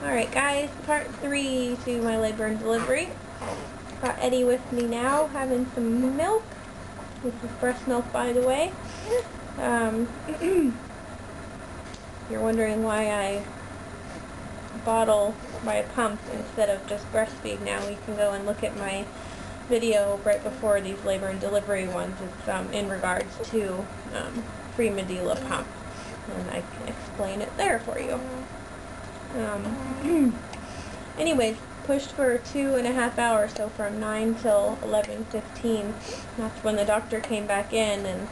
Alright guys, part 3 to my labor and delivery. Got Eddie with me now, having some milk. This is breast milk, by the way. You're wondering why I bottle by a pump instead of just breastfeed now. You can go and look at my video right before these labor and delivery ones. It's in regards to free Medela pump, and I can explain it there for you. Anyways, pushed for 2.5 hours, so from 9 till 11:15. That's when the doctor came back in, and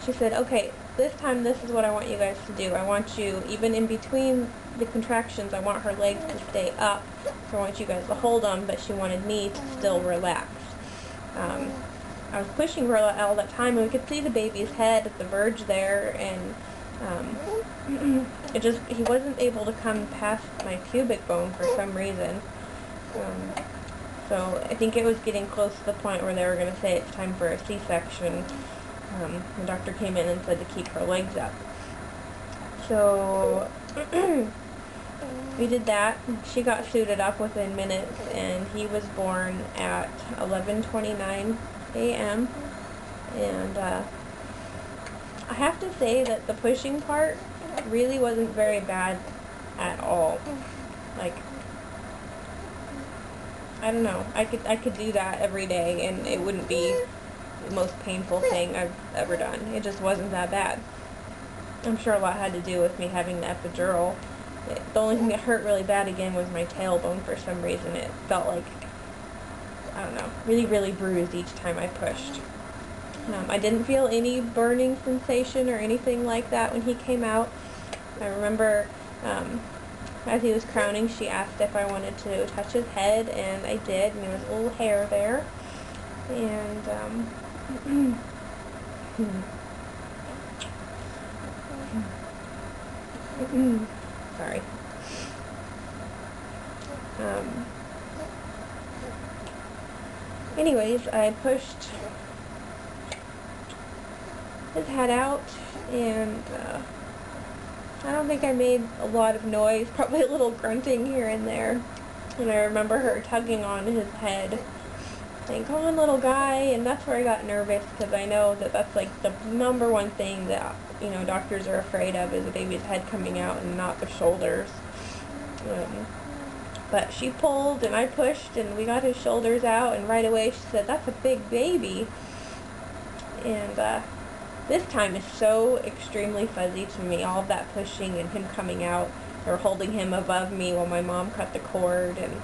she said, okay, this time this is what I want you guys to do. I want you, even in between the contractions, I want her legs to stay up. So I want you guys to hold them, but she wanted me to still relax. I was pushing her all that time, and we could see the baby's head at the verge there, and he wasn't able to come past my pubic bone for some reason. So I think it was getting close to the point where they were going to say it's time for a C-section. The doctor came in and said to keep her legs up. So we did that. She got suited up within minutes, and he was born at 11:29 a.m. And I have to say that the pushing part really wasn't very bad at all. Like, I don't know, I could do that every day and it wouldn't be the most painful thing I've ever done. It just wasn't that bad. I'm sure a lot had to do with me having the epidural. The only thing that hurt really bad again was my tailbone for some reason. It felt like, I don't know, really, really bruised each time I pushed. I didn't feel any burning sensation or anything like that when he came out. I remember as he was crowning, she asked if I wanted to touch his head, and I did, and there was a little hair there. And sorry. Anyways, I pushed his head out, and I don't think I made a lot of noise, probably a little grunting here and there. And I remember her tugging on his head, saying, "Come on, little guy," and that's where I got nervous, because I know that that's like the number one thing that, you know, doctors are afraid of, is the baby's head coming out and not the shoulders. But she pulled and I pushed and we got his shoulders out, and right away she said, "That's a big baby." And this time is so extremely fuzzy to me, all of that pushing and him coming out, or holding him above me while my mom cut the cord, and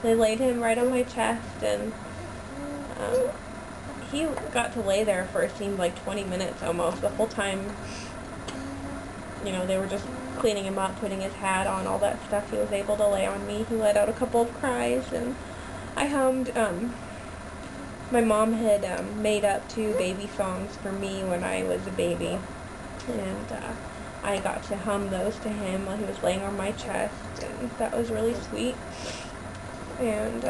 they laid him right on my chest, and he got to lay there for, it seemed like 20 minutes almost. The whole time, you know, they were just cleaning him up, putting his hat on, all that stuff. He was able to lay on me. He let out a couple of cries, and I hummed. My mom had made up 2 baby songs for me when I was a baby, and I got to hum those to him while he was laying on my chest, and that was really sweet. And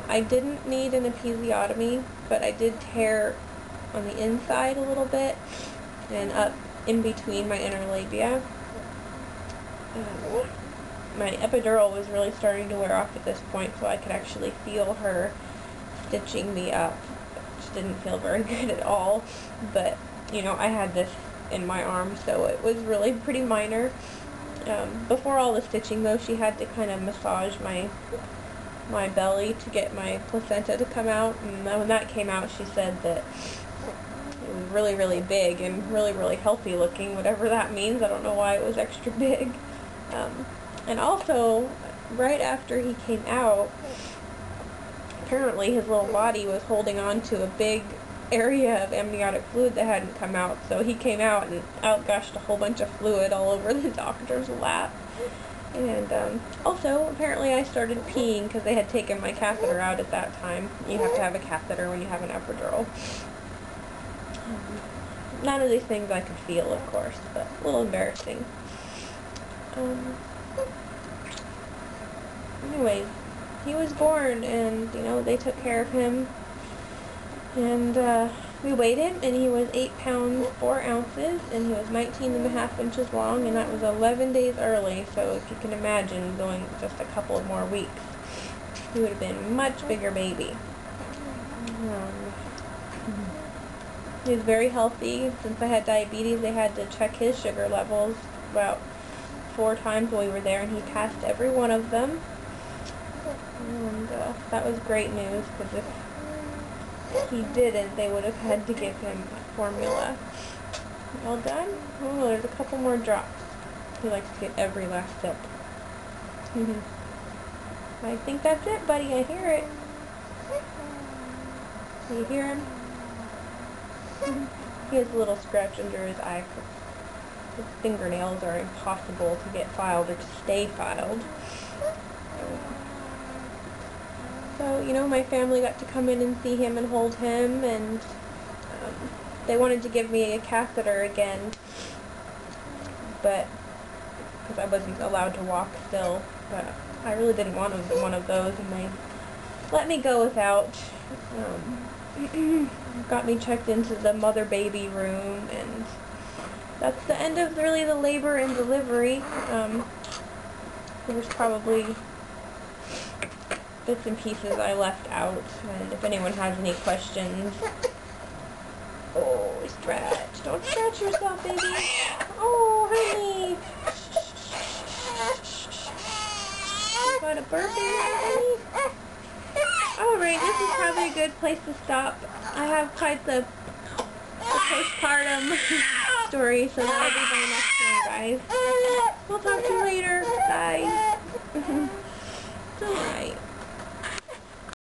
I didn't need an episiotomy, but I did tear on the inside a little bit and up in between my inner labia. My epidural was really starting to wear off at this point, so I could actually feel her stitching me up, which didn't feel very good at all. But, you know, I had this in my arm, so it was really pretty minor. Before all the stitching, though, she had to kind of massage my belly to get my placenta to come out, and when that came out, she said that it was really, really big and really, really healthy looking, whatever that means. I don't know why it was extra big. And also, right after he came out, apparently his little body was holding on to a big area of amniotic fluid that hadn't come out, so he came out and outgushed a whole bunch of fluid all over the doctor's lap. And also, apparently I started peeing because they had taken my catheter out at that time. You have to have a catheter when you have an epidural. None of these things I could feel, of course, but a little embarrassing. Anyways, he was born, and, you know, they took care of him. And we weighed him, and he was 8 pounds 4 ounces, and he was 19.5 inches long, and that was 11 days early. So if you can imagine going just a couple of more weeks, he would have been a much bigger baby. He was very healthy. Since I had diabetes, they had to check his sugar levels about 4 times while we were there, and he passed every one of them. And that was great news, because if he didn't, they would have had to give him formula. All done? Oh, there's a couple more drops. He likes to get every last sip. I think that's it, buddy. I hear it. Do you hear him? He has a little scratch under his eye. His fingernails are impossible to get filed or to stay filed. So, you know, my family got to come in and see him and hold him, and they wanted to give me a catheter again, but because I wasn't allowed to walk still, but I really didn't want one of those, and they let me go without. Got me checked into the mother-baby room, and that's the end of really the labor and delivery. There's probably bits and pieces I left out, and if anyone has any questions. Oh, stretch. Don't stretch yourself, baby. Oh, honey. You got a birthday, honey? Alright, this is probably a good place to stop. I have quite the postpartum story, so that'll be my next one, guys. We'll talk to you later. Bye.